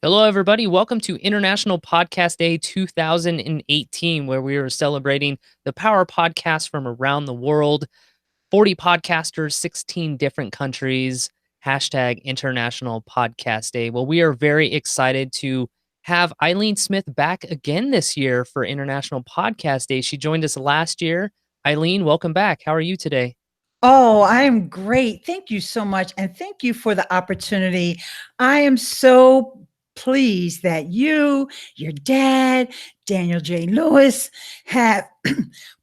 Hello, everybody. Welcome to International Podcast Day 2018, where we are celebrating the power podcasts from around the world. 40 podcasters, 16 different countries, hashtag International Podcast Day. Well, we are very excited to have Ileane Smith back again this year for International Podcast Day. She joined us last year. Ileane, welcome back. How are you today? Oh, I am great. Thank you so much. And thank you for the opportunity. I am so pleased that you, your dad, Daniel J. Lewis, have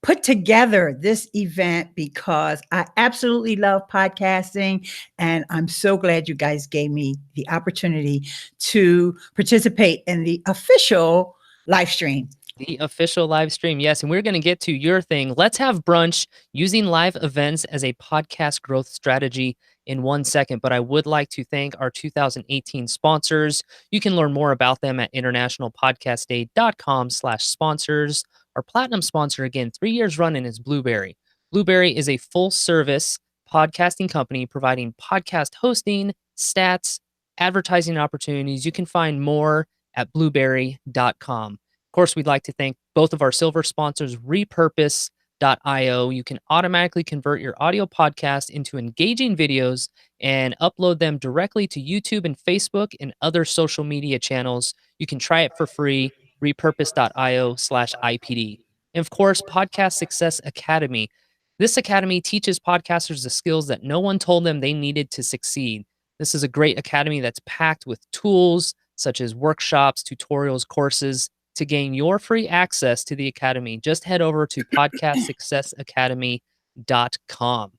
put together this event because I absolutely love podcasting. And I'm so glad you guys gave me the opportunity to participate in the official live stream. The official live stream, yes. And we're going to get to your thing. Let's have brunch using live events as a podcast growth strategy in 1 second. But I would like to thank our 2018 sponsors. You can learn more about them at internationalpodcastday.com/sponsors. Our platinum sponsor, again, 3 years running, is Blueberry. Blueberry is a full service podcasting company providing podcast hosting, stats, advertising opportunities. You can find more at blueberry.com. Of course, we'd like to thank both of our silver sponsors, repurpose.io. You can automatically convert your audio podcast into engaging videos and upload them directly to YouTube and Facebook and other social media channels. You can try it for free, repurpose.io/IPD. And of course, Podcast Success Academy. This academy teaches podcasters the skills that no one told them they needed to succeed. This is a great academy that's packed with tools such as workshops, tutorials, courses. To gain your free access to the academy, just head over to podcastsuccessacademy.com.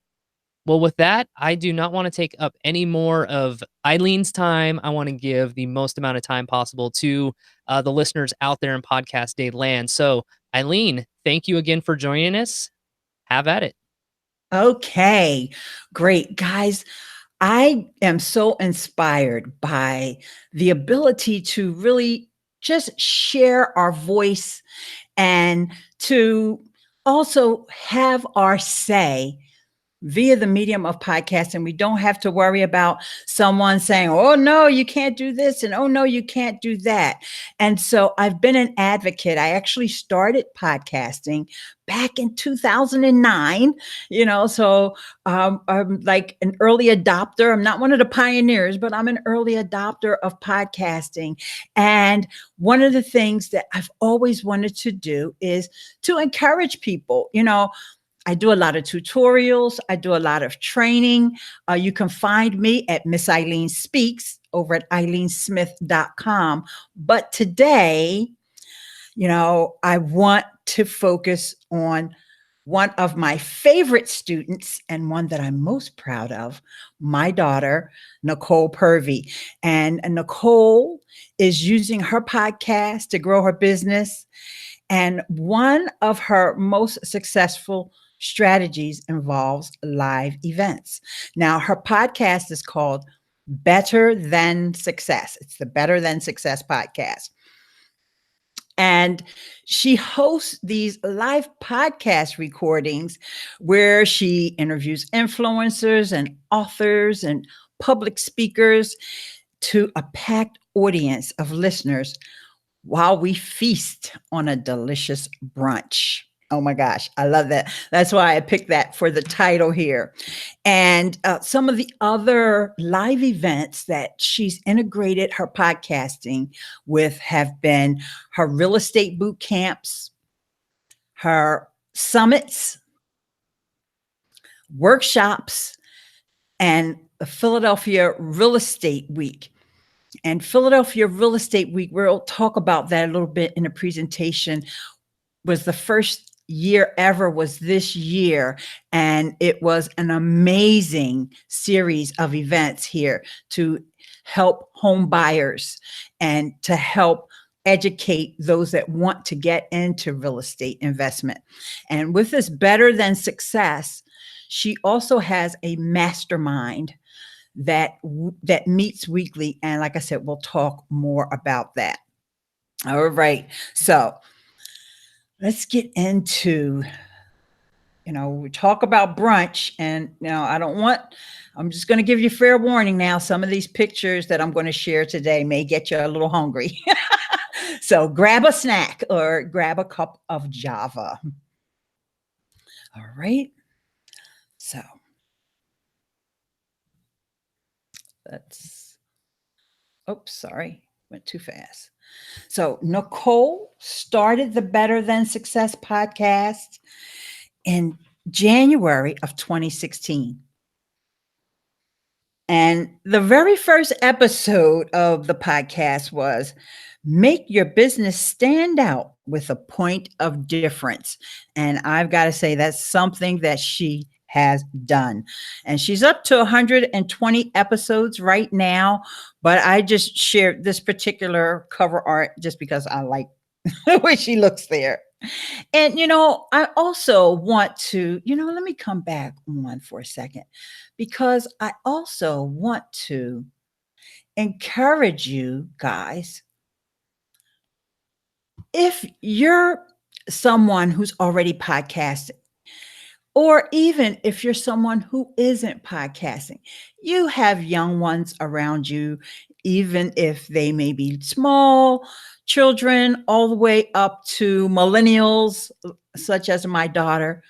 Well, with that, I do not want to take up any more of Ileane's time. I want to give the most amount of time possible to the listeners out there in Podcast Day land. So, Ileane, thank you again for joining us. Have at it. Okay, great. Guys, I am so inspired by the ability to really just share our voice and to also have our say via the medium of podcasting. We don't have to worry about someone saying, oh, no, you can't do this. And oh, no, you can't do that. And so I've been an advocate. I actually started podcasting back in 2009, so I'm like an early adopter. I'm not one of the pioneers, but I'm an early adopter of podcasting. And one of the things that I've always wanted to do is to encourage people. I do a lot of tutorials. I do a lot of training. You can find me at Miss Ileane Speaks over at ileanesmith.com. But today, I want to focus on one of my favorite students and one that I'm most proud of, my daughter, Nicole Purvy. And Nicole is using her podcast to grow her business. And one of her most successful strategies involves live events. Now, her podcast is called Better Than Success. It's the Better Than Success podcast. And she hosts these live podcast recordings where she interviews influencers and authors and public speakers to a packed audience of listeners while we feast on a delicious brunch. Oh my gosh, I love that. That's why I picked that for the title here. And some of the other live events that she's integrated her podcasting with have been her real estate boot camps, her summits, workshops, and the Philadelphia Real Estate Week. And Philadelphia Real Estate Week, we'll talk about that a little bit in a presentation, was the first year ever was this year. And it was an amazing series of events here to help home buyers and to help educate those that want to get into real estate investment. And with this Better Than Success, she also has a mastermind that meets weekly. And like I said, we'll talk more about that. All right. So let's get into We talk about brunch, and I don't want, I'm just going to give you fair warning now. Some of these pictures that I'm going to share today may get you a little hungry. So grab a snack or grab a cup of Java. All right. So let's, oops, sorry, went too fast. So Nicole started the Better Than Success podcast in January of 2016. And the very first episode of the podcast was Make Your Business Stand Out with a Point of Difference. And I've got to say, that's something that she has done. And she's up to 120 episodes right now. But I just shared this particular cover art just because I like the way she looks there. And, I also want to, let me come back on for a second, because I also want to encourage you guys. If you're someone who's already podcasting, or even if you're someone who isn't podcasting, you have young ones around you, even if they may be small children, all the way up to millennials, such as my daughter.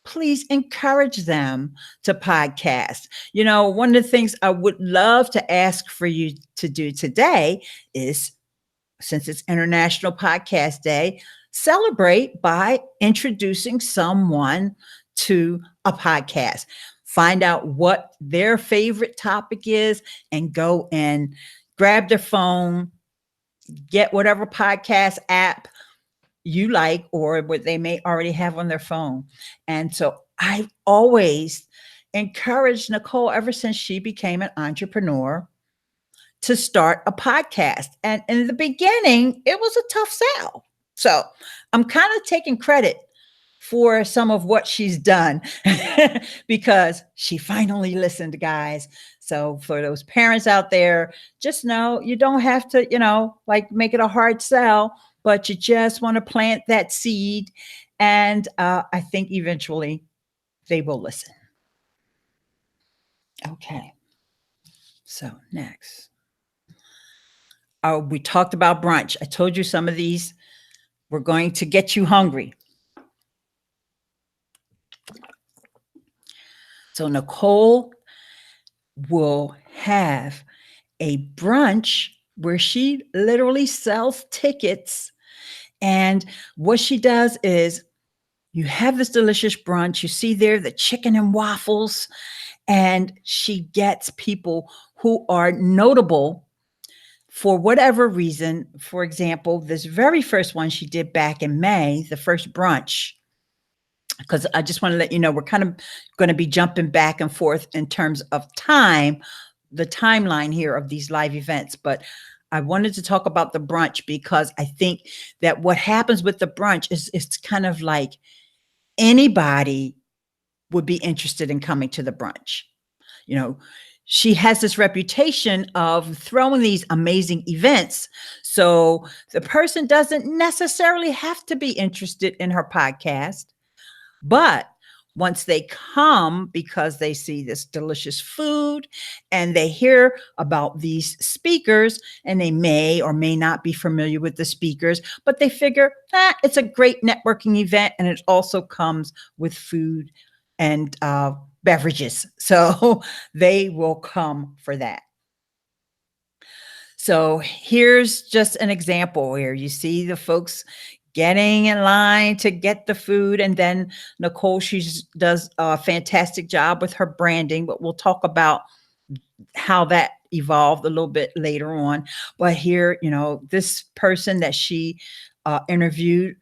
Please encourage them to podcast. One of the things I would love to ask for you to do today is, since it's International Podcast Day, celebrate by introducing someone to a podcast. Find out what their favorite topic is and go and grab their phone, get whatever podcast app you like or what they may already have on their phone. And so I've always encouraged Nicole ever since she became an entrepreneur to start a podcast. And in the beginning, it was a tough sell. So I'm kind of taking credit for some of what she's done because she finally listened, guys. So for those parents out there, just know you don't have to, like make it a hard sell, but you just want to plant that seed. And I think eventually they will listen. Okay. So next. Oh, we talked about brunch. I told you some of these were going to get you hungry. So Nicole will have a brunch where she literally sells tickets. And what she does is, you have this delicious brunch. You see there the chicken and waffles, and she gets people who are notable for whatever reason. For example, this very first one she did back in May, the first brunch, because I just want to let you know, we're kind of going to be jumping back and forth in terms of time, the timeline here of these live events. But I wanted to talk about the brunch because I think that what happens with the brunch is it's kind of like anybody would be interested in coming to the brunch. She has this reputation of throwing these amazing events. So the person doesn't necessarily have to be interested in her podcast. But once they come because they see this delicious food and they hear about these speakers, and they may or may not be familiar with the speakers, but they figure, it's a great networking event. And it also comes with food and beverages. So they will come for that. So here's just an example where you see the folks getting in line to get the food. And then Nicole, she does a fantastic job with her branding, but we'll talk about how that evolved a little bit later on. But here, this person that she interviewed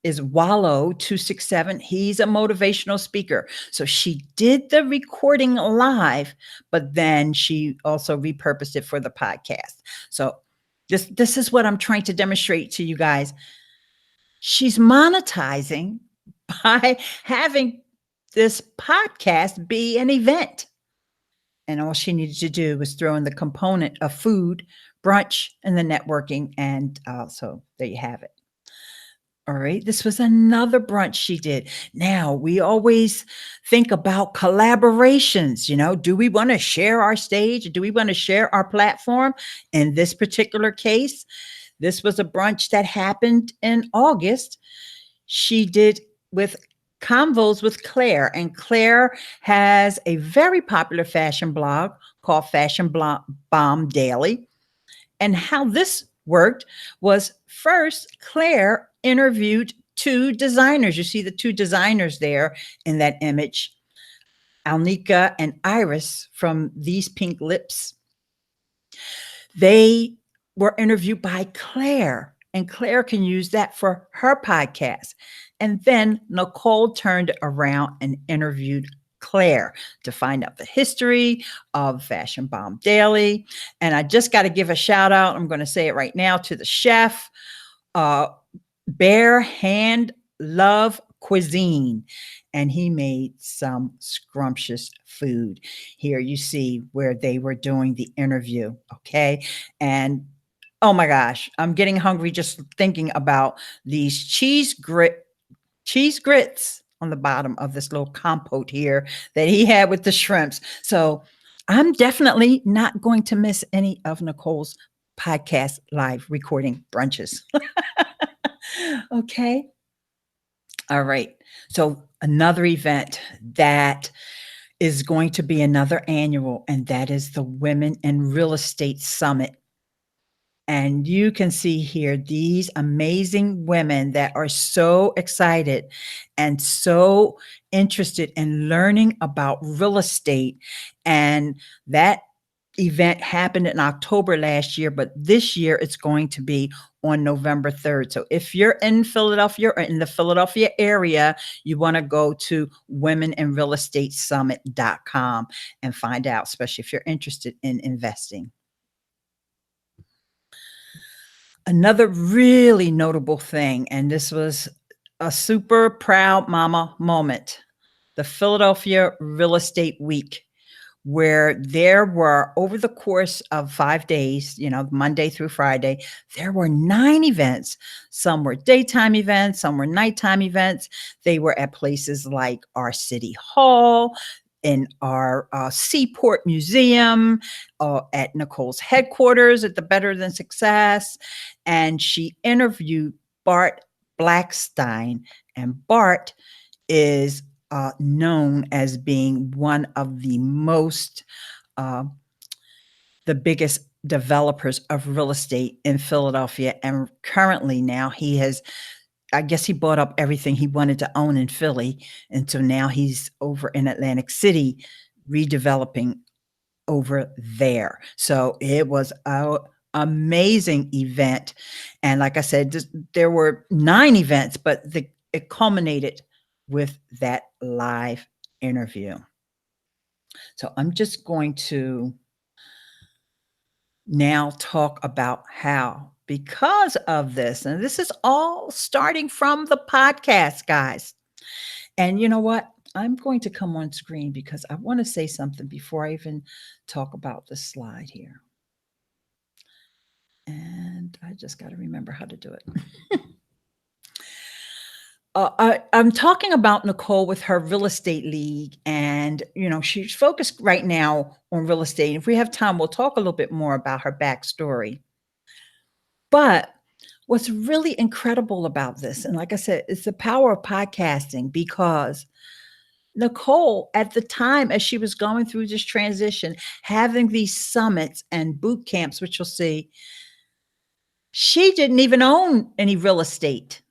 is Wallow 267. He's a motivational speaker. So she did the recording live, but then she also repurposed it for the podcast. So this is what I'm trying to demonstrate to you guys. She's monetizing by having this podcast be an event. And all she needed to do was throw in the component of food, brunch, and the networking. And so there you have it. All right. This was another brunch she did. Now, we always think about collaborations. Do we want to share our stage? Do we want to share our platform? In this particular case, this was a brunch that happened in August. She did with Convos with Claire, and Claire has a very popular fashion blog called Bomb Daily. And how this worked was first, Claire interviewed two designers. You see the two designers there in that image, Alnika and Iris from These Pink Lips. They were interviewed by Claire, and Claire can use that for her podcast. And then Nicole turned around and interviewed Claire to find out the history of Fashion Bomb Daily. And I just got to give a shout out. I'm going to say it right now to the chef, uh, Bare Hand Love Cuisine. And he made some scrumptious food. Here you see where they were doing the interview. Okay. And oh my gosh, I'm getting hungry just thinking about these cheese grits on the bottom of this little compote here that he had with the shrimps. So I'm definitely not going to miss any of Nicole's podcast live recording brunches. Okay. All right. So another event that is going to be another annual, and that is the Women in Real Estate Summit. And you can see here these amazing women that are so excited and so interested in learning about real estate. And that event happened in October last year, but this year it's going to be on November 3rd. So if you're in Philadelphia or in the Philadelphia area, you want to go to womeninrealestatesummit.com and find out, especially if you're interested in investing. Another really notable thing, and this was a super proud mama moment, the Philadelphia Real Estate Week, where there were, over the course of 5 days, Monday through Friday, there were 9 events. Some were daytime events, some were nighttime events. They were at places like our city hall, in our Seaport Museum, at Nicole's headquarters at the Better Than Success. And she interviewed Bart Blackstein. And Bart is known as being one of the biggest developers of real estate in Philadelphia. And currently now I guess he bought up everything he wanted to own in Philly. And so now he's over in Atlantic City redeveloping over there. So it was an amazing event. And like I said, there were 9 events, but it culminated with that live interview. So I'm just going to now talk about how, because of this, and this is all starting from the podcast, guys. And you know what? I'm going to come on screen because I want to say something before I even talk about the slide here. And I just got to remember how to do it. I'm talking about Nicole with her real estate league, and she's focused right now on real estate. If we have time, we'll talk a little bit more about her backstory. But what's really incredible about this, and like I said, it's the power of podcasting, because Nicole, at the time, as she was going through this transition, having these summits and boot camps, which you'll see, she didn't even own any real estate.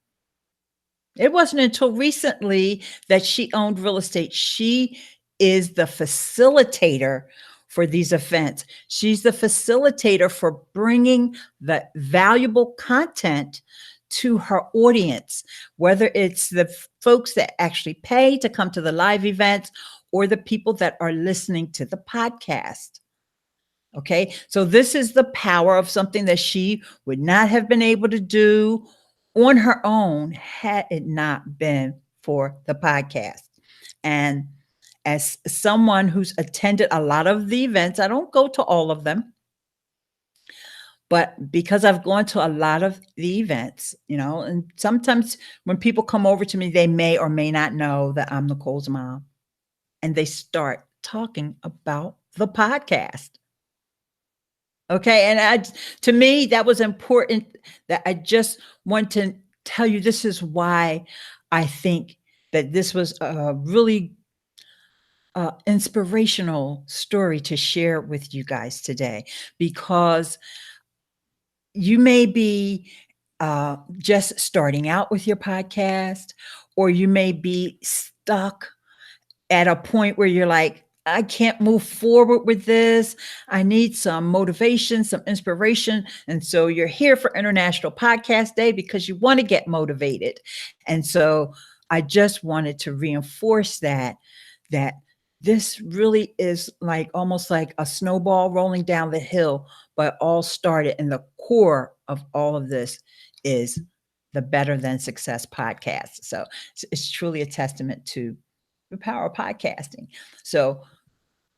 It wasn't until recently that she owned real estate. She is the facilitator for these events. She's the facilitator for bringing the valuable content to her audience, whether it's the folks that actually pay to come to the live events or the people that are listening to the podcast. Okay, so this is the power of something that she would not have been able to do on her own had it not been for the podcast. And as someone who's attended a lot of the events, I don't go to all of them, But because I've gone to a lot of the events, and sometimes when people come over to me, they may or may not know that I'm Nicole's mom, and they start talking about the podcast. Okay, and to me, that was important, that I just want to tell you, this is why I think that this was a really inspirational story to share with you guys today, because you may be just starting out with your podcast, or you may be stuck at a point where you're like, I can't move forward with this. I need some motivation, some inspiration. And so you're here for International Podcast Day because you want to get motivated. And so I just wanted to reinforce that this really is like almost like a snowball rolling down the hill, but all started in the core of all of this is the Better Than Success podcast. So it's truly a testament to the power of podcasting. So,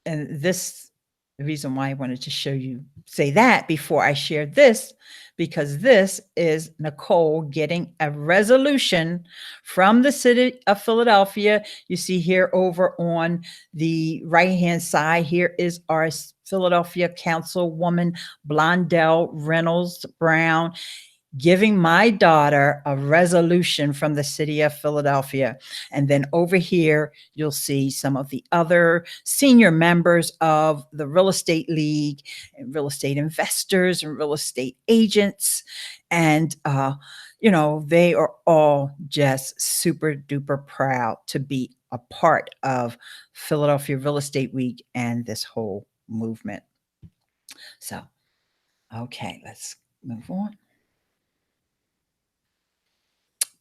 and this, the reason why I wanted to say that before I share this, because this is Nicole getting a resolution from the city of Philadelphia. You see here over on the right-hand side, here is our Philadelphia Councilwoman Blondell Reynolds Brown, giving my daughter a resolution from the city of Philadelphia. And then over here, you'll see some of the other senior members of the Real Estate League, and real estate investors and real estate agents. And, they are all just super duper proud to be a part of Philadelphia Real Estate Week and this whole movement. So, okay, let's move on.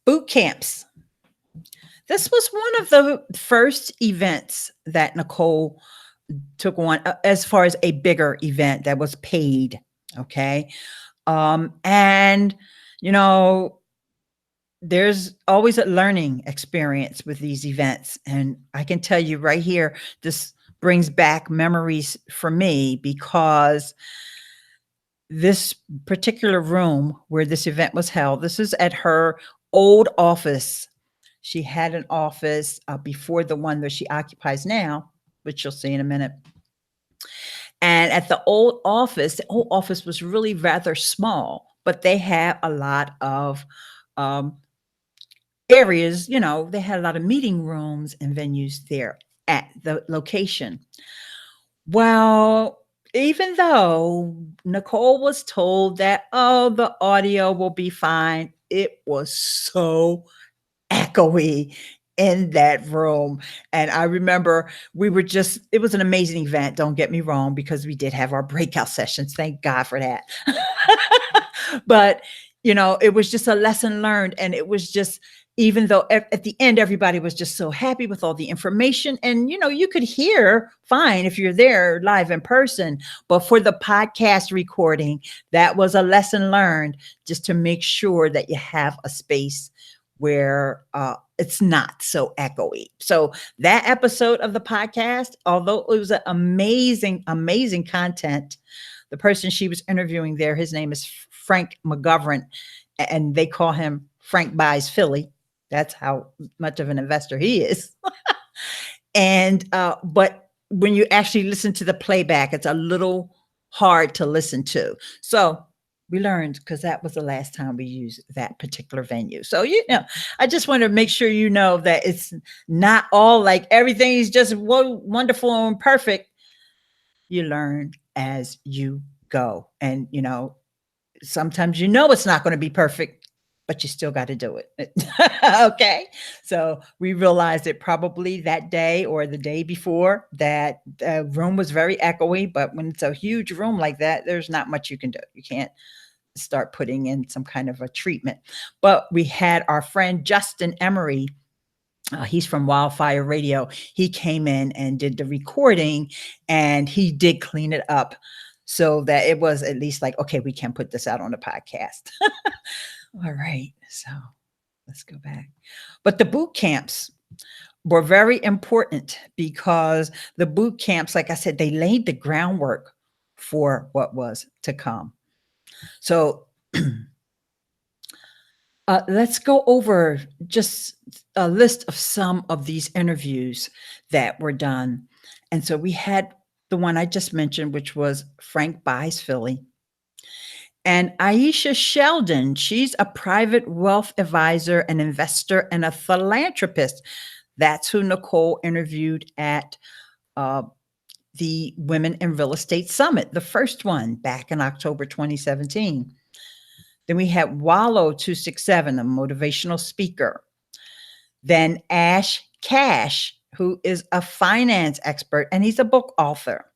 Boot camps. This was one of the first events that Nicole took on, as far as a bigger event that was paid. Okay. And, there's always a learning experience with these events. And I can tell you right here, this brings back memories for me, because this particular room where this event was held, this is at her old office. She had an office before the one that she occupies now, which you'll see in a minute. And at the old office was really rather small, but they had a lot of areas, they had a lot of meeting rooms and venues there at the location. Well, even though Nicole was told that, oh, the audio will be fine, it was so echoey in that room. And I remember it was an amazing event. Don't get me wrong, because we did have our breakout sessions. Thank God for that. But, it was just a lesson learned. And it was just, even though at the end, everybody was just so happy with all the information, and, you could hear fine if you're there live in person, but for the podcast recording, that was a lesson learned, just to make sure that you have a space where it's not so echoey. So that episode of the podcast, although it was an amazing, amazing content, the person she was interviewing there, his name is Frank McGovern, and they call him Frank Buys Philly. That's how much of an investor he is. And but when you actually listen to the playback, it's a little hard to listen to. So we learned, because that was the last time we used that particular venue. So, I just want to make sure that it's not all like everything is just wonderful and perfect. You learn as you go. And, sometimes it's not going to be perfect, but you still got to do it. Okay. So we realized it probably that day or the day before that the room was very echoey, but when it's a huge room like that, there's not much you can do. You can't start putting in some kind of a treatment. But we had our friend Justin Emery. He's from Wildfire Radio. He came in and did the recording, and he did clean it up so that it was at least like, okay, we can put this out on the podcast. All right. So let's go back. But the boot camps were very important, because the boot camps, like I said, they laid the groundwork for what was to come. So let's go over just a list of some of these interviews that were done. And so we had the one I just mentioned, which was Frank Buys Philly. And Aisha Sheldon, she's a private wealth advisor, an investor, and a philanthropist. That's who Nicole interviewed at uh, the Women in Real Estate Summit, the first one back in October 2017. Then we had Wallow 267, a motivational speaker. Then Ash Cash, who is a finance expert and he's a book author.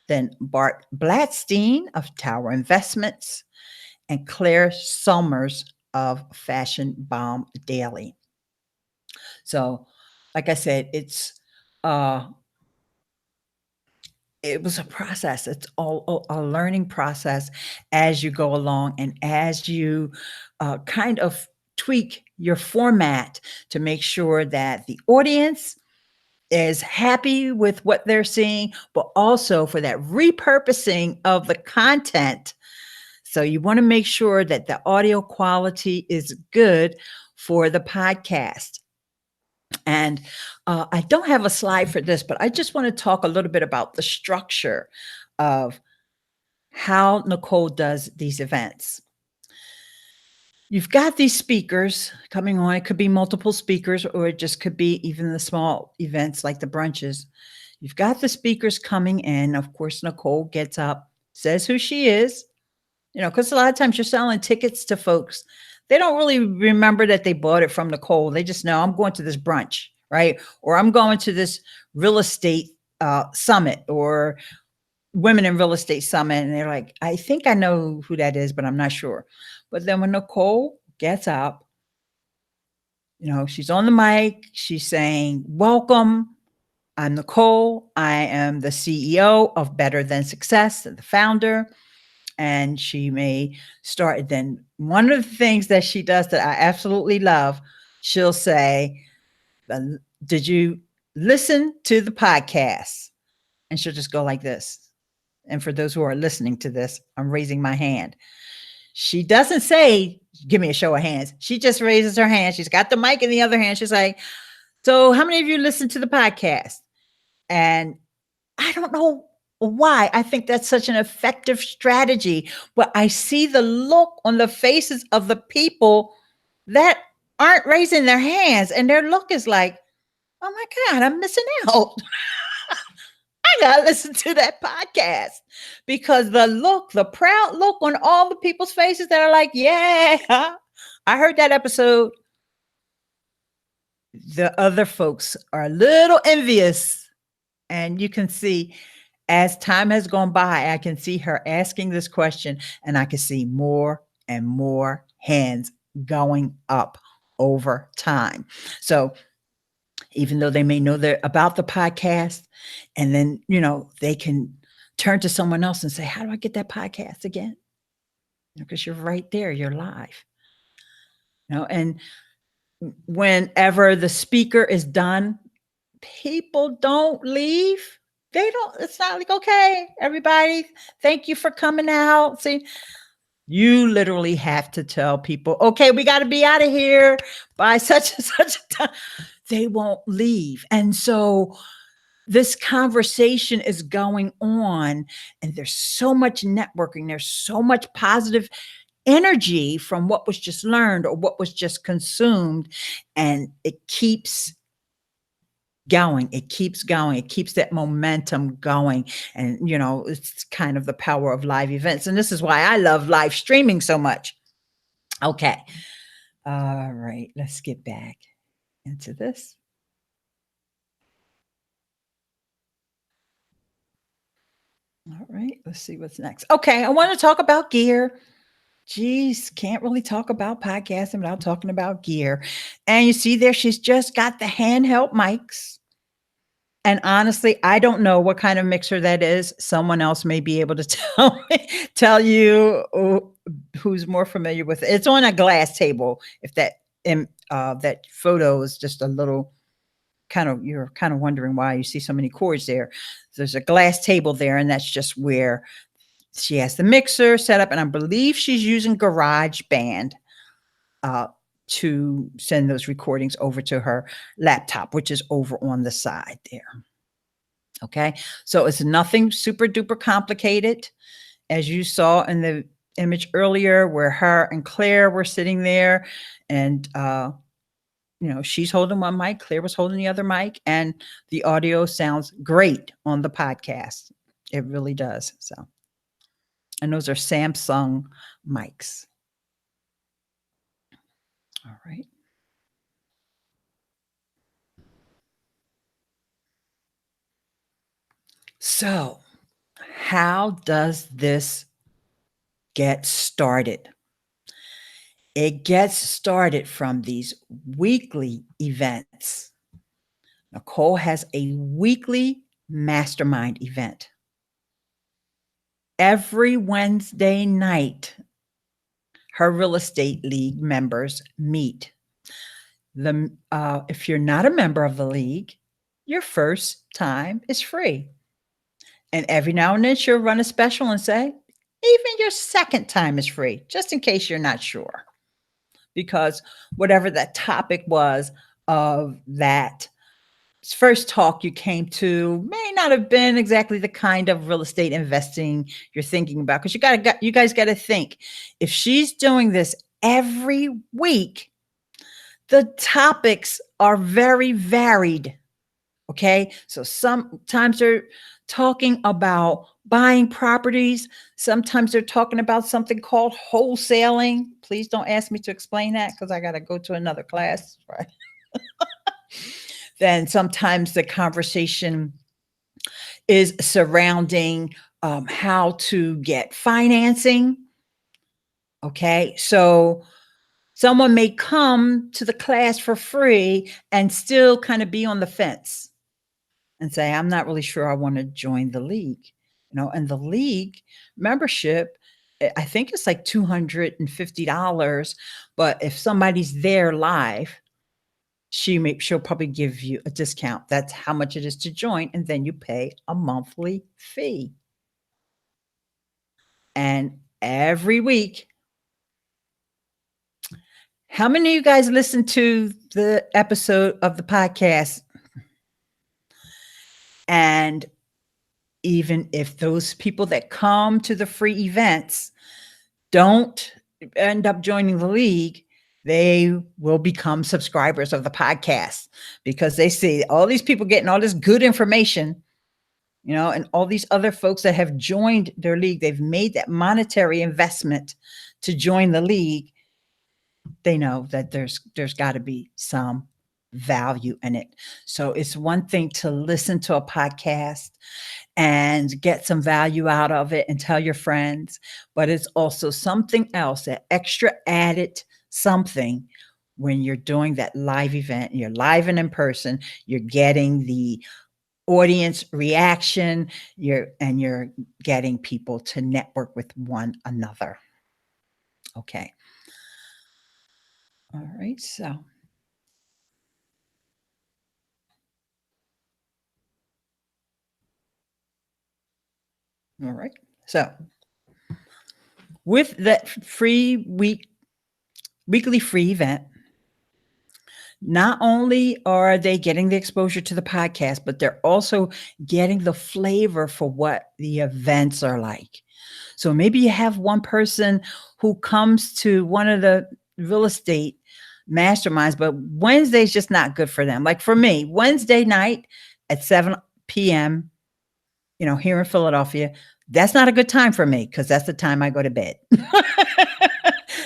Then Bart Blatstein of Tower Investments and Claire Summers of Fashion Bomb Daily. So, like I said, it was a process. It's all a learning process as you go along and as you kind of tweak your format to make sure that the audience is happy with what they're seeing, but also for that repurposing of the content. So you want to make sure that the audio quality is good for the podcast. And I don't have a slide for this, but I just want to talk a little bit about the structure of how Nicole does these events. You've got these speakers coming on. It could be multiple speakers, or it just could be even the small events like the brunches. You've got the speakers coming in. Of course, Nicole gets up, says who she is, because a lot of times you're selling tickets to folks. They don't really remember that they bought it from Nicole. They just know I'm going to this brunch, right? Or I'm going to this real estate summit or Women in Real Estate Summit. And they're like, I think I know who that is, but I'm not sure. But then when Nicole gets up, she's on the mic, she's saying, welcome. I'm Nicole. I am the CEO of Better Than Success, the founder. And she may start. Then one of the things that she does that I absolutely love, she'll say, did you listen to the podcast? And she'll just go like this. And for those who are listening to this, I'm raising my hand. She doesn't say, give me a show of hands. She just raises her hand. She's got the mic in the other hand. She's like, so how many of you listened to the podcast? And I don't know why I think that's such an effective strategy, but I see the look on the faces of the people that aren't raising their hands, and their look is like, oh my God, I'm missing out. I gotta listen to that podcast, because the proud look on all the people's faces that are like, yeah, I heard that episode. The other folks are a little envious, and you can see as time has gone by, I can see her asking this question, and I can see more and more hands going up over time. So even though they may know about the podcast, and then, they can turn to someone else and say, how do I get that podcast again? Because you're right there, you're live. And whenever the speaker is done, people don't leave. It's not like, okay, everybody, thank you for coming out. See, you literally have to tell people, okay, we got to be out of here by such and such a time. They won't leave. And so this conversation is going on, and there's so much networking. There's so much positive energy from what was just learned or what was just consumed. And it keeps going. It keeps going. It keeps that momentum going. And, it's kind of the power of live events. And this is why I love live streaming so much. Okay. All right. Let's get back into this. All right. Let's see what's next. Okay. I want to talk about gear. Geez, can't really talk about podcasting without talking about gear. And you see there, she's just got the handheld mics. And honestly, I don't know what kind of mixer that is. Someone else may be able to tell you who's more familiar with it. It's on a glass table. If that photo is just a little you're kind of wondering why you see so many cords there. There's a glass table there, and that's just where She has the mixer set up, and I believe she's using GarageBand uh, to send those recordings over to her laptop, which is over on the side there. Okay. So it's nothing super duper complicated. As you saw in the image earlier, where her and Claire were sitting there, and she's holding one mic, Claire was holding the other mic, and the audio sounds great on the podcast. It really does. So, and those are Samsung mics. All right. So, how does this get started? It gets started from these weekly events. Nicole has a weekly mastermind event. Every Wednesday night, her real estate league members meet. If you're not a member of the league, your first time is free. And every now and then she'll run a special and say, even your second time is free, just in case you're not sure. Because whatever that topic was of that first talk you came to may not have been exactly the kind of real estate investing you're thinking about. Because you guys got to think, if she's doing this every week, the topics are very varied. Okay. So sometimes they're talking about buying properties. Sometimes they're talking about something called wholesaling. Please don't ask me to explain that, because I got to go to another class. Right. Then sometimes the conversation is surrounding how to get financing. Okay. So someone may come to the class for free and still kind of be on the fence and say, I'm not really sure I want to join the league. And the league membership, I think it's like $250. But if somebody's there live, she'll probably give you a discount. That's how much it is to join. And then you pay a monthly fee. And every week, how many of you guys listen to the episode of the podcast? And even if those people that come to the free events don't end up joining the league, they will become subscribers of the podcast, because they see all these people getting all this good information, and all these other folks that have joined their league, they've made that monetary investment to join the league. They know that there's got to be some value in it. So it's one thing to listen to a podcast and get some value out of it and tell your friends, but it's also something else, that extra added something when you're doing that live event, you're live and in person, you're getting the audience reaction, you're getting people to network with one another. Okay. All right. So all right. So with that weekly free event, not only are they getting the exposure to the podcast, but they're also getting the flavor for what the events are like. So maybe you have one person who comes to one of the real estate masterminds, but Wednesday's just not good for them. Like for me, Wednesday night at 7 p.m., here in Philadelphia, that's not a good time for me, because that's the time I go to bed.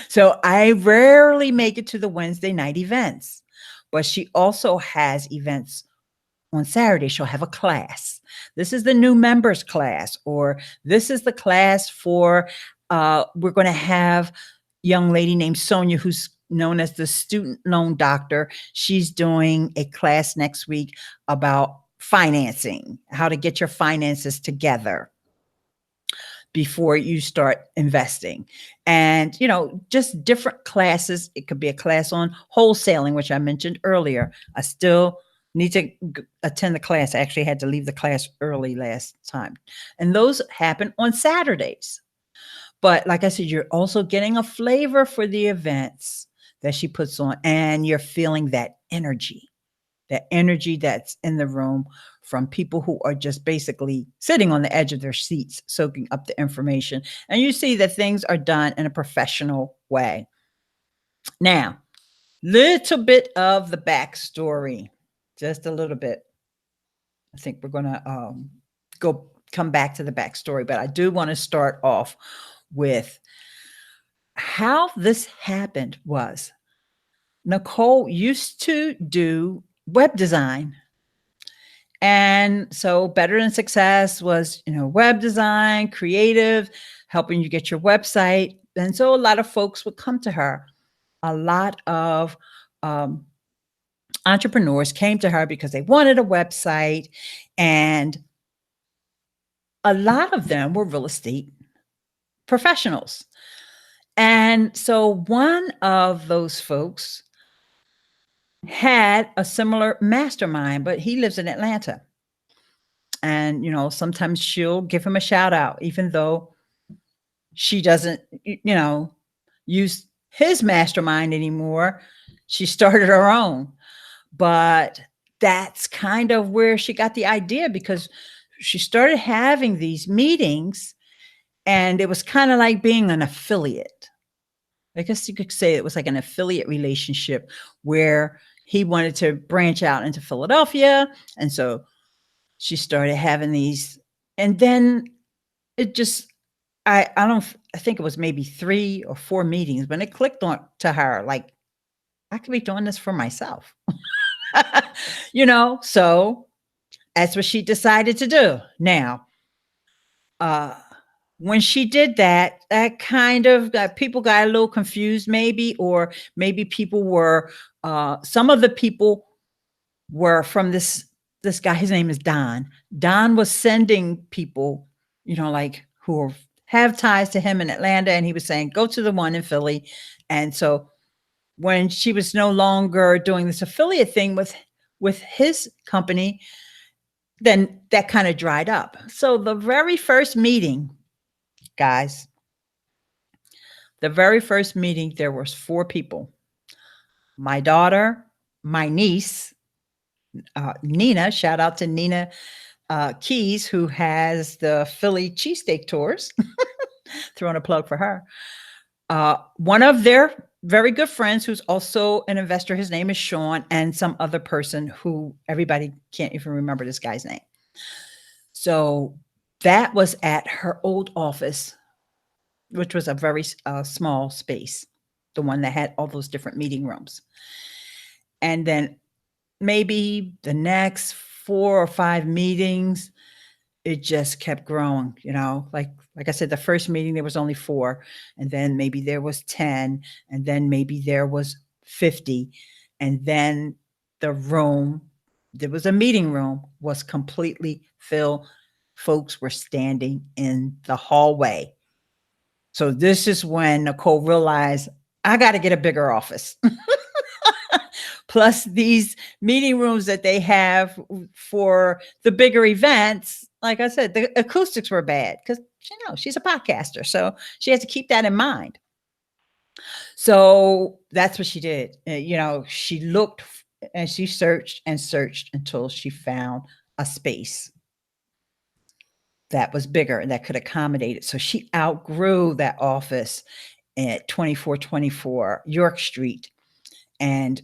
So I rarely make it to the Wednesday night events. But she also has events on Saturday. She'll have a class. This is the new members class, or this is the class for, we're going to have a young lady named Sonia, who's known as the student loan doctor. She's doing a class next week about financing, how to get your finances together before you start investing. And, just different classes. It could be a class on wholesaling, which I mentioned earlier. I still need to attend the class. I actually had to leave the class early last time. And those happen on Saturdays. But like I said, you're also getting a flavor for the events that she puts on, and you're feeling that energy that's in the room from people who are just basically sitting on the edge of their seats, soaking up the information. And you see that things are done in a professional way. Now, little bit of the backstory, just a little bit. I think we're going to come back to the backstory, but I do want to start off with how this happened. Was Nicole used to do web design. And so Better Than Success was, web design, creative, helping you get your website. And so a lot of folks would come to her. A lot of entrepreneurs came to her because they wanted a website. And a lot of them were real estate professionals. And so one of those folks had a similar mastermind, but he lives in Atlanta. And, sometimes she'll give him a shout out, even though she doesn't, use his mastermind anymore. She started her own. But that's kind of where she got the idea, because she started having these meetings, and it was kind of like being an affiliate. I guess you could say it was like an affiliate relationship where he wanted to branch out into Philadelphia. And so she started having these, and then it just, I think it was maybe 3 or 4 meetings, but it clicked on to her, like, I could be doing this for myself. So that's what she decided to do. Now, when she did that, that kind of got people got a little confused, maybe, or maybe people were, some of the people were from this guy. His name is Don. Don was sending people, like who have ties to him in Atlanta, and he was saying, go to the one in Philly. And so when she was no longer doing this affiliate thing with his company, then that kind of dried up. So the very first meeting, guys, there was 4 people. My daughter, my niece, Nina, shout out to Nina Keys, who has the Philly cheesesteak tours. Throwing a plug for her. One of their very good friends, who's also an investor, his name is Sean, and some other person who everybody can't even remember this guy's name. So that was at her old office, which was a very small space, the one that had all those different meeting rooms. And then maybe the next 4 or 5 meetings, it just kept growing, like I said, the first meeting, there was only 4, and then maybe there was 10, and then maybe there was 50. And then the room, there was a meeting room, was completely filled. Folks were standing in the hallway. So this is when Nicole realized, I got to get a bigger office. Plus these meeting rooms that they have for the bigger events, like I said, the acoustics were bad because, she's a podcaster. So she has to keep that in mind. So that's what she did. She looked and she searched and searched until she found a space that was bigger and that could accommodate it. So she outgrew that office at 2424 York Street. And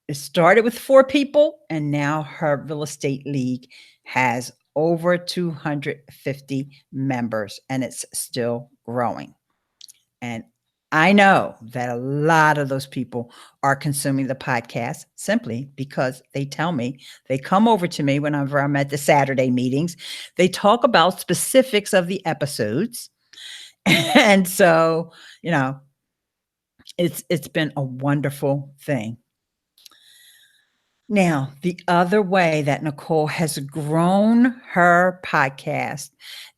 it started with 4 people, and now her real estate league has over 250 members, and it's still growing. And I know that a lot of those people are consuming the podcast simply because they tell me, they come over to me whenever I'm at the Saturday meetings. They talk about specifics of the episodes. And so, it's been a wonderful thing. Now, the other way that Nicole has grown her podcast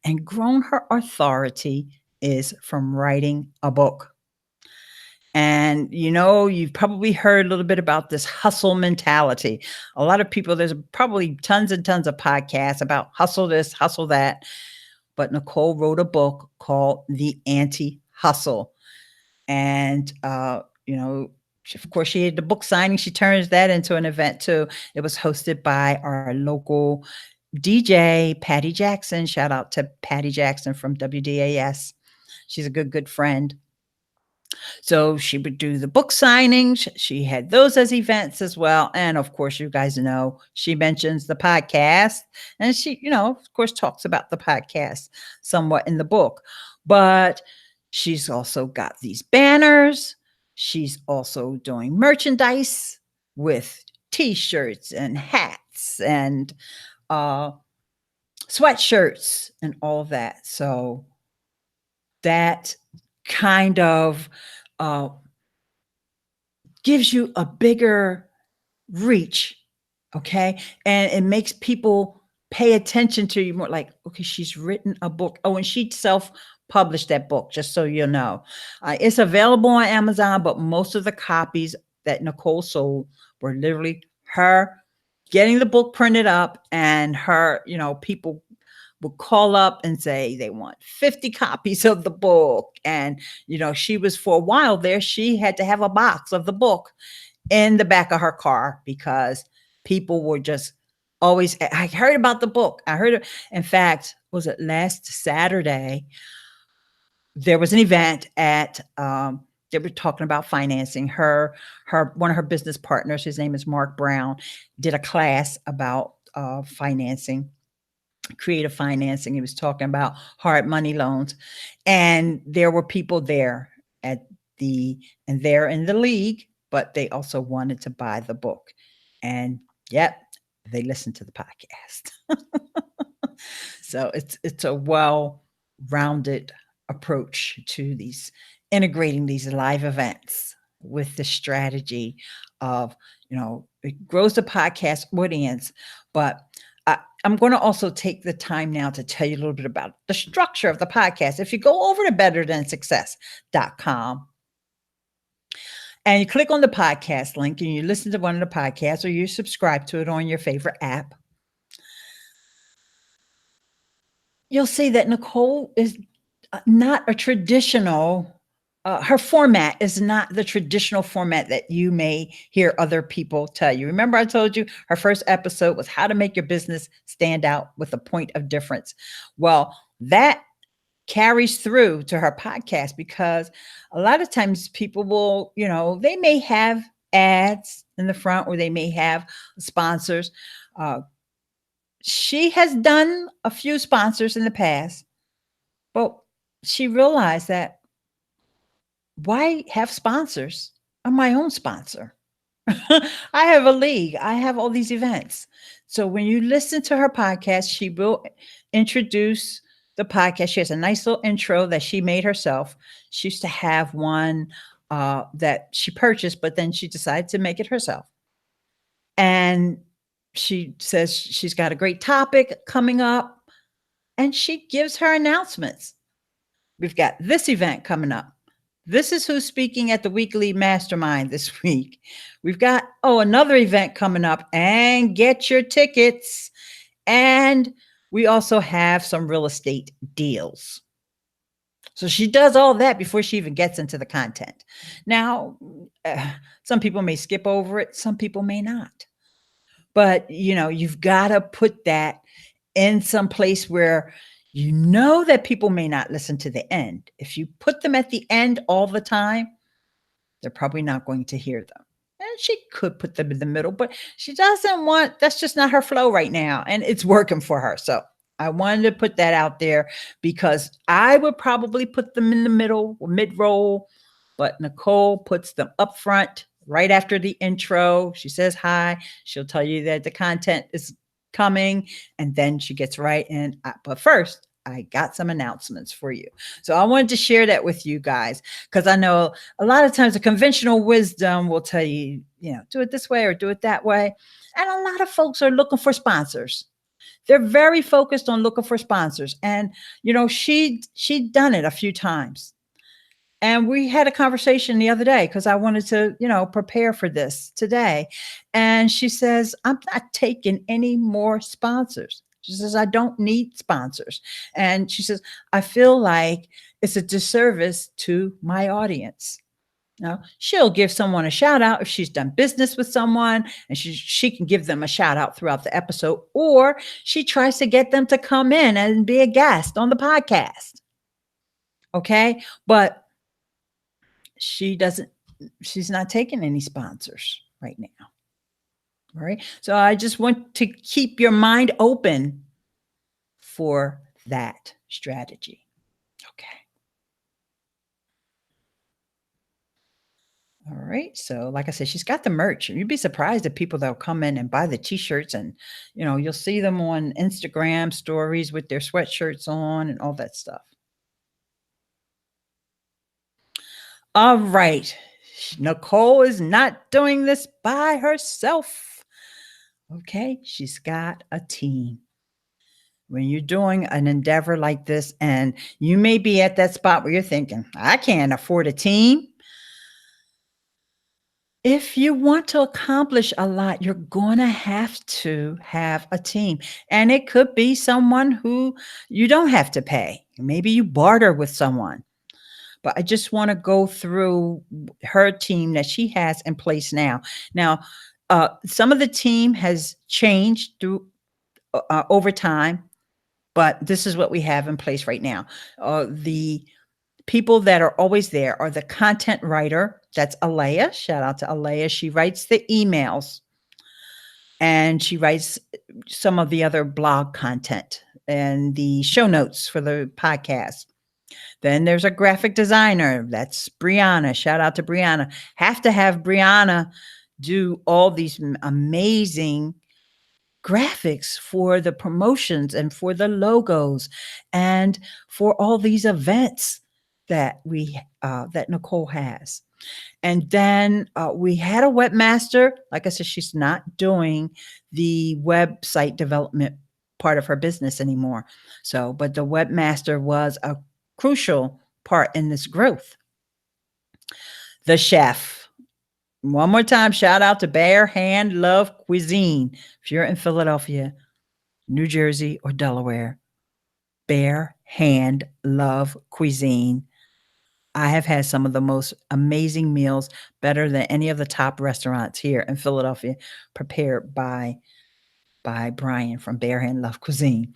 and grown her authority is from writing a book. And, you've probably heard a little bit about this hustle mentality. A lot of people, there's probably tons and tons of podcasts about hustle this, hustle that. But Nicole wrote a book called The Anti-Hustle. And, of course, she had the book signing. She turns that into an event too. It was hosted by our local DJ, Patty Jackson. Shout out to Patty Jackson from WDAS. She's a good friend. So she would do the book signings. She had those as events as well. And of course, you guys know she mentions the podcast, and she, of course, talks about the podcast somewhat in the book. But she's also got these banners. She's also doing merchandise with t-shirts and hats and sweatshirts and all of that. So that kind of uh, gives you a bigger reach, okay? And it makes people pay attention to you more, like, okay, she's written a book. Oh, and she self-published that book, just so you know. It's available on Amazon, but most of the copies that Nicole sold were literally her getting the book printed up, and her, people would call up and say they want 50 copies of the book. And, she was, for a while there, she had to have a box of the book in the back of her car because people were just always, I heard about the book. I heard it. In fact, was it last Saturday? There was an event at, they were talking about financing. One of her business partners, his name is Mark Brown, did a class about financing, creative financing. He was talking about hard money loans, and there were people there and they're in the league, but they also wanted to buy the book. And yep, they listened to the podcast. So it's a well-rounded approach to integrating these live events with the strategy of, it grows the podcast audience. But I'm going to also take the time now to tell you a little bit about the structure of the podcast. If you go over to betterthansuccess.com and you click on the podcast link and you listen to one of the podcasts, or you subscribe to it on your favorite app, you'll see that Nicole is not a traditional, her format is not the traditional format that you may hear other people tell you. Remember, I told you her first episode was how to make your business stand out with a point of difference. Well, that carries through to her podcast, because a lot of times people will, they may have ads in the front, or they may have sponsors. She has done a few sponsors in the past, but she realized that, why have sponsors? I'm my own sponsor. I have a league. I have all these events. So when you listen to her podcast, she will introduce the podcast. She has a nice little intro that she made herself. She used to have one that she purchased, but then she decided to make it herself. And she says she's got a great topic coming up, and she gives her announcements. We've got this event coming up. This is who's speaking at the weekly mastermind this week. We've got, another event coming up, and get your tickets. And we also have some real estate deals. So she does all that before she even gets into the content. Now, some people may skip over it. Some people may not. But, you've got to put that in some place where that people may not listen to the end. If you put them at the end all the time, they're probably not going to hear them. And she could put them in the middle, but she doesn't that's just not her flow right now. And it's working for her. So I wanted to put that out there, because I would probably put them in the middle or mid-roll, but Nicole puts them up front right after the intro. She says hi. She'll tell you that the content is coming, and then she gets right in. But first, I got some announcements for you. So I wanted to share that with you guys, because I know a lot of times the conventional wisdom will tell you, do it this way or do it that way. And a lot of folks are looking for sponsors. They're very focused on looking for sponsors. And, she'd done it a few times. And we had a conversation the other day because I wanted to, prepare for this today. And she says, I'm not taking any more sponsors. She says, I don't need sponsors. And she says, I feel like it's a disservice to my audience. Now, she'll give someone a shout out if she's done business with someone, and she can give them a shout out throughout the episode, or she tries to get them to come in and be a guest on the podcast. Okay. But she doesn't, she's not taking any sponsors right now. All right. So I just want to keep your mind open for that strategy. Okay. All right. So, like I said, she's got the merch. You'd be surprised at people that'll come in and buy the t-shirts, and you'll see them on Instagram stories with their sweatshirts on and all that stuff. All right. Nicole is not doing this by herself. Okay. She's got a team. When you're doing an endeavor like this, and you may be at that spot where you're thinking, I can't afford a team. If you want to accomplish a lot, you're going to have a team. And it could be someone who you don't have to pay. Maybe you barter with someone. But I just want to go through her team that she has in place now. Now, some of the team has changed through over time, but this is what we have in place right now. The people that are always there are the content writer. That's Ileane. Shout out to Ileane. She writes the emails, and she writes some of the other blog content and the show notes for the podcast. Then there's a graphic designer. That's Brianna. Shout out to Brianna. Have to have Brianna do all these amazing graphics for the promotions and for the logos and for all these events that that Nicole has. And then we had a webmaster. Like I said, she's not doing the website development part of her business anymore. So, but the webmaster was a crucial part in this growth. The chef. One more time, shout out to Bare Hand Love Cuisine. If you're in Philadelphia, New Jersey, or Delaware, Bare Hand Love Cuisine. I have had some of the most amazing meals, better than any of the top restaurants here in Philadelphia, prepared by Brian from Bare Hand Love Cuisine.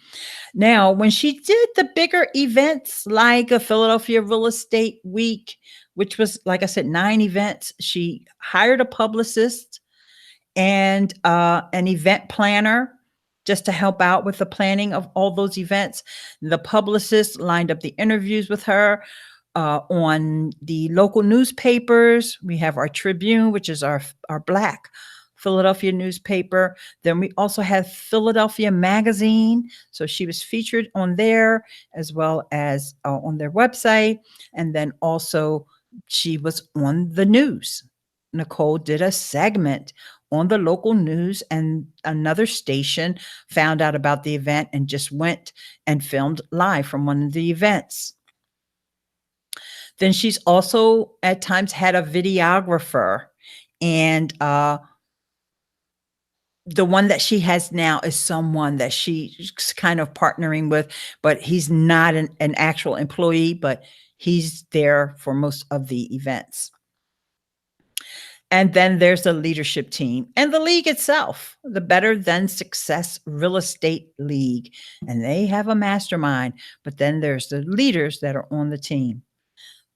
Now, when she did the bigger events like a Philadelphia Real Estate Week, which was, like I said, 9 events, she hired a publicist and an event planner just to help out with the planning of all those events. The publicist lined up the interviews with her on the local newspapers. We have our Tribune, which is our Black Philadelphia newspaper. Then we also have Philadelphia Magazine. So she was featured on there as well as on their website. And then also she was on the news. Nicole did a segment on the local news, and another station found out about the event and just went and filmed live from one of the events. Then she's also at times had a videographer, and the one that she has now is someone that she's kind of partnering with, but he's not an actual employee, but he's there for most of the events. And then there's the leadership team and the league itself, the Better Than Success Real Estate League. And they have a mastermind, but then there's the leaders that are on the team.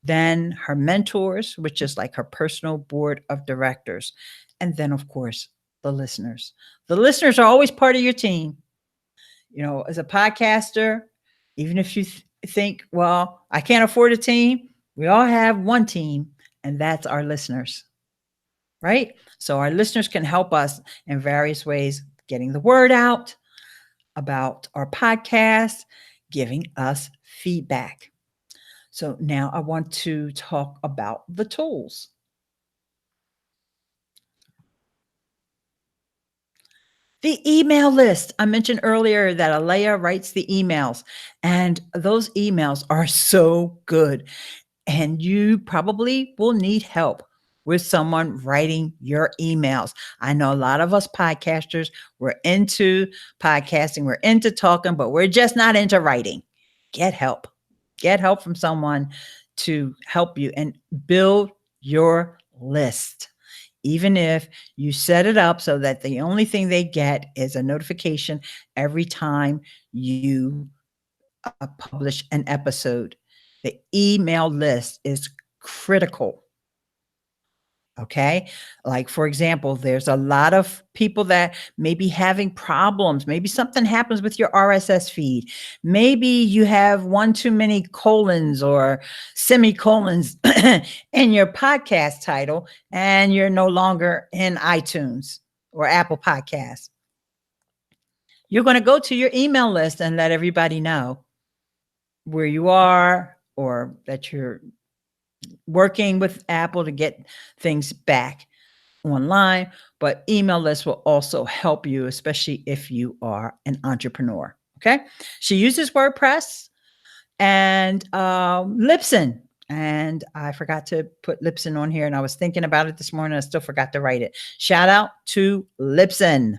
Then her mentors, which is like her personal board of directors. And then, of course, the listeners. The listeners are always part of your team. As a podcaster, even if you think, well, I can't afford a team, we all have one team, and that's our listeners. Right? So our listeners can help us in various ways, getting the word out about our podcast, giving us feedback. So now I want to talk about the tools. The email list. I mentioned earlier that Ileane writes the emails, and those emails are so good. and you probably will need help with someone writing your emails. I know a lot of us podcasters, we're into podcasting, we're into talking, but we're just not into writing. Get help. Get help from someone to help you and build your list. Even if you set it up so that the only thing they get is a notification every time you publish an episode. The email list is critical. Okay. Like, for example, there's a lot of people that may be having problems. Maybe something happens with your RSS feed. Maybe you have one too many colons or semicolons in your podcast title, and you're no longer in iTunes or Apple Podcasts. You're going to go to your email list and let everybody know where you are, or that you're working with Apple to get things back online. But email lists will also help you, especially if you are an entrepreneur. Okay. She uses WordPress and Libsyn. And I forgot to put Libsyn on here, and I was thinking about it this morning. I still forgot to write it. Shout out to Libsyn.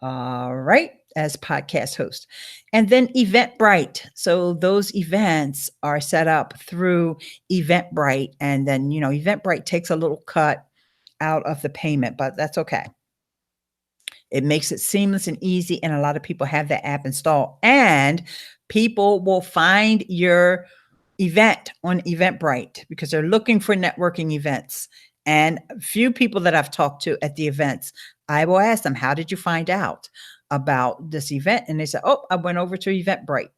All right, as podcast host. And then Eventbrite. So those events are set up through Eventbrite. And then, Eventbrite takes a little cut out of the payment, but that's okay. It makes it seamless and easy. And a lot of people have that app installed. And people will find your event on Eventbrite because they're looking for networking events. And a few people that I've talked to at the events, I will ask them, how did you find out about this event? And they say, oh, I went over to Eventbrite.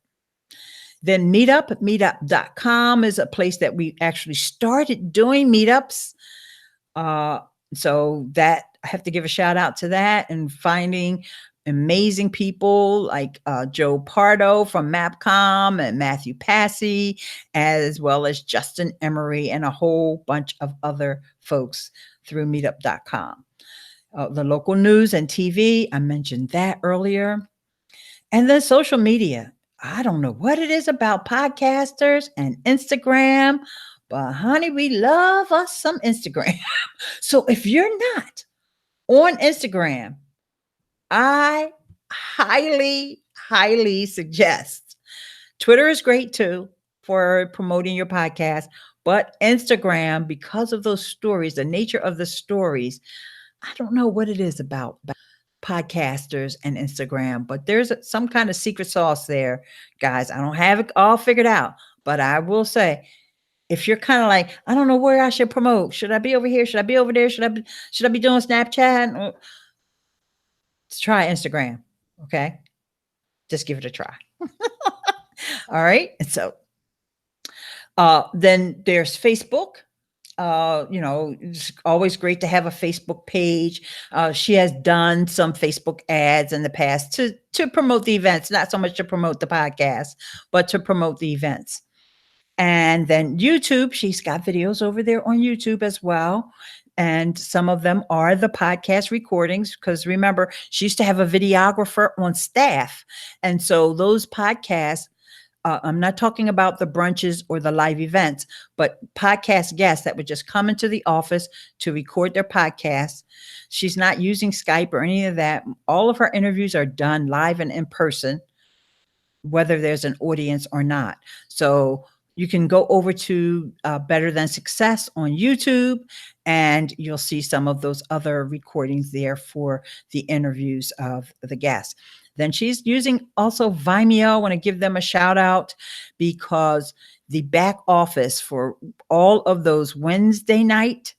Then meetup.com is a place that we actually started doing meetups. So that I have to give a shout out to that, and finding amazing people like Joe Pardo from Mapcom and Matthew Passy, as well as Justin Emery and a whole bunch of other folks through meetup.com. The local news and TV, I mentioned that earlier. And then social media. I don't know what it is about podcasters and Instagram, but honey, we love us some Instagram. So if you're not on Instagram, I highly, highly suggest. Twitter is great too for promoting your podcast, but Instagram, because of those stories, the nature of the stories, I don't know what it is about podcasters and Instagram, but there's some kind of secret sauce there, guys. I don't have it all figured out, but I will say, if you're kind of like, I don't know where I should promote. Should I be over here? Should I be over there? Should I be doing Snapchat? Let's try Instagram. Okay. Just give it a try. All right. And so then there's Facebook. It's always great to have a Facebook page. She has done some Facebook ads in the past to promote the events, not so much to promote the podcast, but to promote the events. And then YouTube, she's got videos over there on YouTube as well. And some of them are the podcast recordings, because remember, she used to have a videographer on staff. And so those podcasts, I'm not talking about the brunches or the live events, but podcast guests that would just come into the office to record their podcasts. She's not using Skype or any of that. All of her interviews are done live and in person, whether there's an audience or not. So you can go over to Better Than Success on YouTube, and you'll see some of those other recordings there for the interviews of the guests. Then she's using also Vimeo. I want to give them a shout out, because the back office for all of those Wednesday night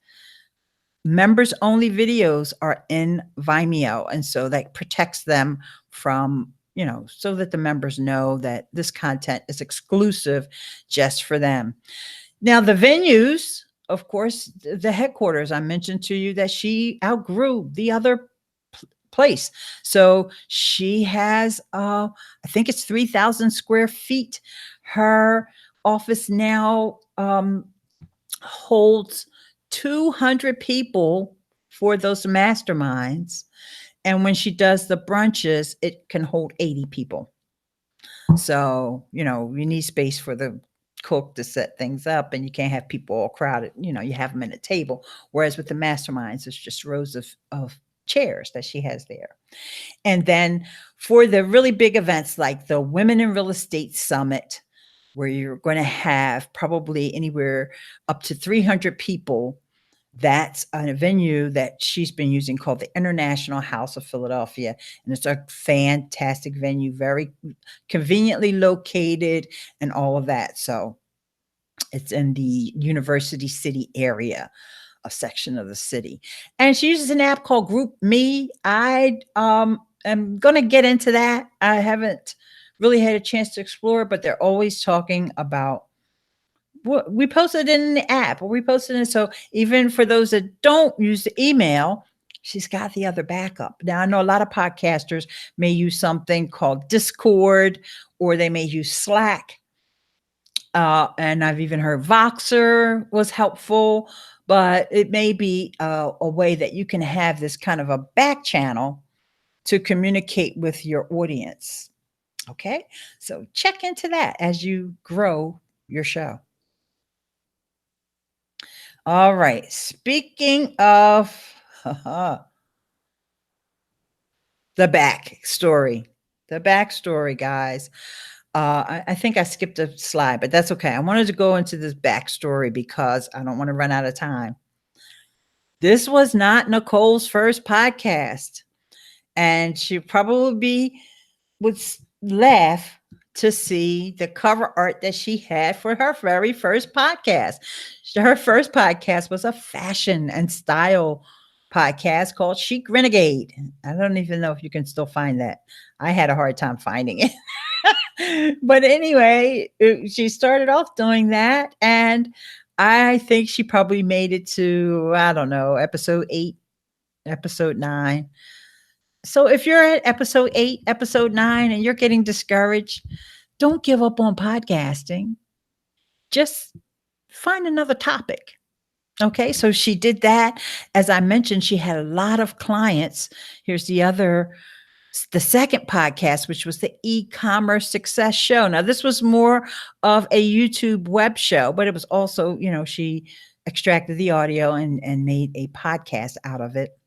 members only videos are in Vimeo. And so that protects them from, so that the members know that this content is exclusive just for them. Now, the venues, of course, the headquarters, I mentioned to you that she outgrew the other place. So she has, I think it's 3,000 square feet. Her office now holds 200 people for those masterminds. And when she does the brunches, it can hold 80 people. So, you need space for the cook to set things up, and you can't have people all crowded. You have them at a table. Whereas with the masterminds, it's just rows of chairs that she has there. And then for the really big events like the Women in Real Estate Summit, where you're going to have probably anywhere up to 300 people, that's a venue that she's been using called the International House of Philadelphia. And it's a fantastic venue, very conveniently located and all of that. So it's in the University City area, a section of the city. And she uses an app called Group Me. I am going to get into that. I haven't really had a chance to explore, but they're always talking about what we posted in the app, or we posted it. So even for those that don't use the email, she's got the other backup. Now, I know a lot of podcasters may use something called Discord, or they may use Slack. And I've even heard Voxer was helpful, but it may be a way that you can have this kind of a back channel to communicate with your audience. Okay. So check into that as you grow your show. All right. Speaking of the backstory, guys. I think I skipped a slide, but that's okay. I wanted to go into this backstory because I don't want to run out of time. This was not Nicole's first podcast, and she probably would laugh to see the cover art that she had for her very first podcast. Her first podcast was a fashion and style podcast called Chic Renegade. I don't even know if you can still find that. I had a hard time finding it. But anyway, she started off doing that. And I think she probably made it to, I don't know, episode 8, episode 9. So if you're at episode 8, episode 9, and you're getting discouraged, don't give up on podcasting. Just find another topic. Okay, so she did that. As I mentioned, she had a lot of clients. Here's the second podcast, which was the e-commerce success show. Now, this was more of a YouTube web show, but it was also, she extracted the audio and made a podcast out of it.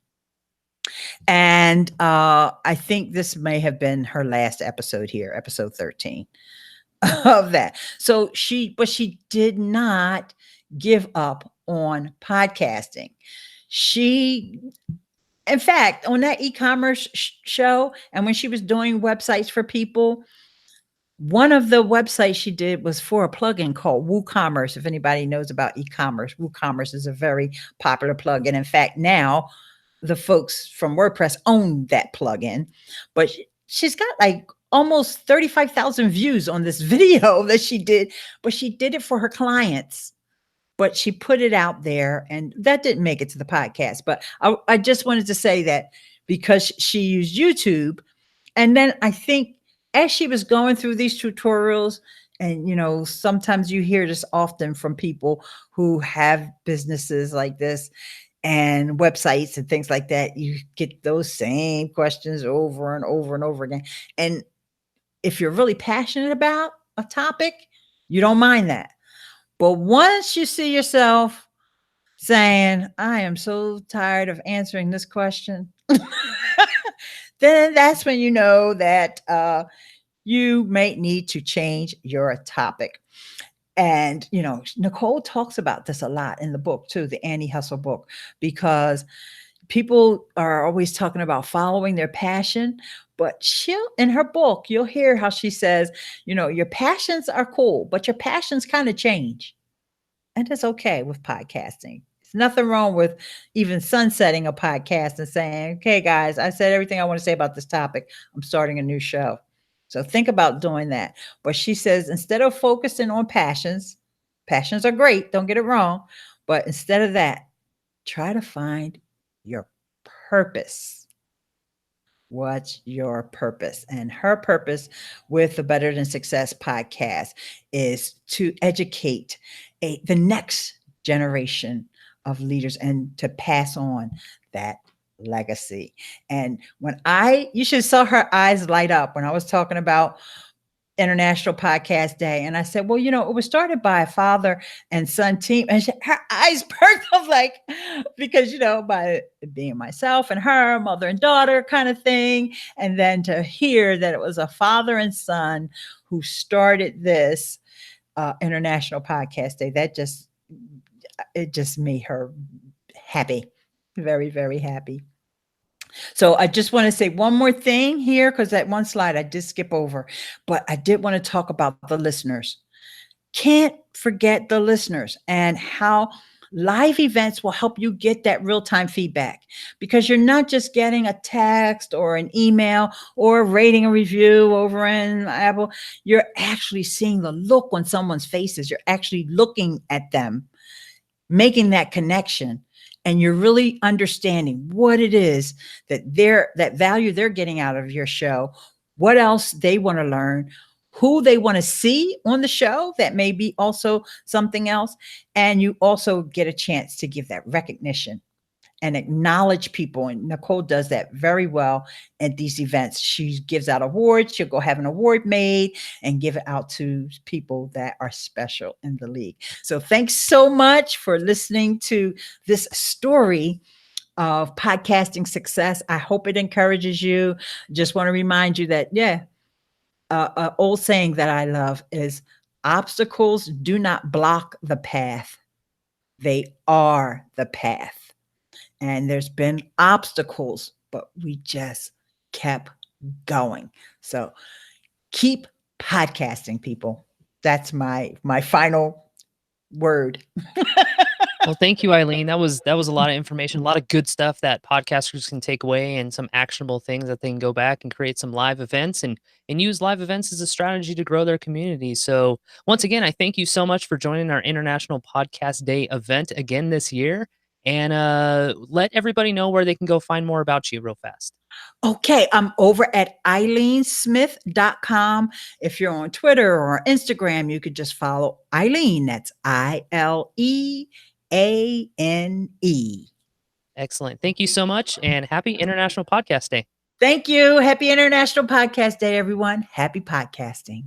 And I think this may have been her last episode here, episode 13 of that. So she did not give up on podcasting. In fact, on that e-commerce show, and when she was doing websites for people, one of the websites she did was for a plugin called WooCommerce. If anybody knows about e-commerce, WooCommerce is a very popular plugin. In fact, now the folks from WordPress own that plugin, but she's got like almost 35,000 views on this video that she did, but she did it for her clients. But she put it out there, and that didn't make it to the podcast. But I just wanted to say that because she used YouTube. And then I think as she was going through these tutorials, and sometimes you hear this often from people who have businesses like this and websites and things like that, you get those same questions over and over and over again. And if you're really passionate about a topic, you don't mind that. But once you see yourself saying, I am so tired of answering this question, then that's when you know that you may need to change your topic. And, Nicole talks about this a lot in the book too, the Anti-Hustle book, because people are always talking about following their passion. But in her book, you'll hear how she says, your passions are cool, but your passions kind of change. And it's okay with podcasting. There's nothing wrong with even sunsetting a podcast and saying, okay, guys, I said everything I want to say about this topic. I'm starting a new show. So think about doing that. But she says, instead of focusing on passions are great, don't get it wrong. But instead of that, try to find your purpose. What's your purpose? And her purpose with the Better Than Success podcast is to educate the next generation of leaders and to pass on that legacy. And you should saw her eyes light up when I was talking about International Podcast Day. And I said, well, it was started by a father and son team. And her eyes perked up like, because, by being myself and her, mother and daughter kind of thing. And then to hear that it was a father and son who started this International Podcast Day, it just made her happy. Very, very happy. So I just want to say one more thing here, because that one slide I did skip over, but I did want to talk about the listeners. Can't forget the listeners and how live events will help you get that real-time feedback, because you're not just getting a text or an email or rating a review over in Apple. You're actually seeing the look on someone's faces. You're actually looking at them, making that connection, and you're really understanding what it is that value they're getting out of your show, what else they want to learn, who they want to see on the show that may be also something else. And you also get a chance to give that recognition and acknowledge people. And Nicole does that very well at these events. She gives out awards. She'll go have an award made and give it out to people that are special in the league. So thanks so much for listening to this story of podcasting success. I hope it encourages you. Just want to remind you that, an old saying that I love is, obstacles do not block the path. They are the path. And there's been obstacles, but we just kept going. So keep podcasting, people. That's my final word. Well, thank you, Ileane. That was a lot of information, a lot of good stuff that podcasters can take away, and some actionable things that they can go back and create some live events and use live events as a strategy to grow their community. So once again, I thank you so much for joining our International Podcast Day event again this year. And let everybody know where they can go find more about you real fast. Okay, I'm over at IleaneSmith.com. If you're on Twitter or Instagram, you could just follow Ileane. That's ILEANE. Excellent. Thank you so much, and happy International Podcast Day. Thank you. Happy International Podcast Day, everyone. Happy podcasting.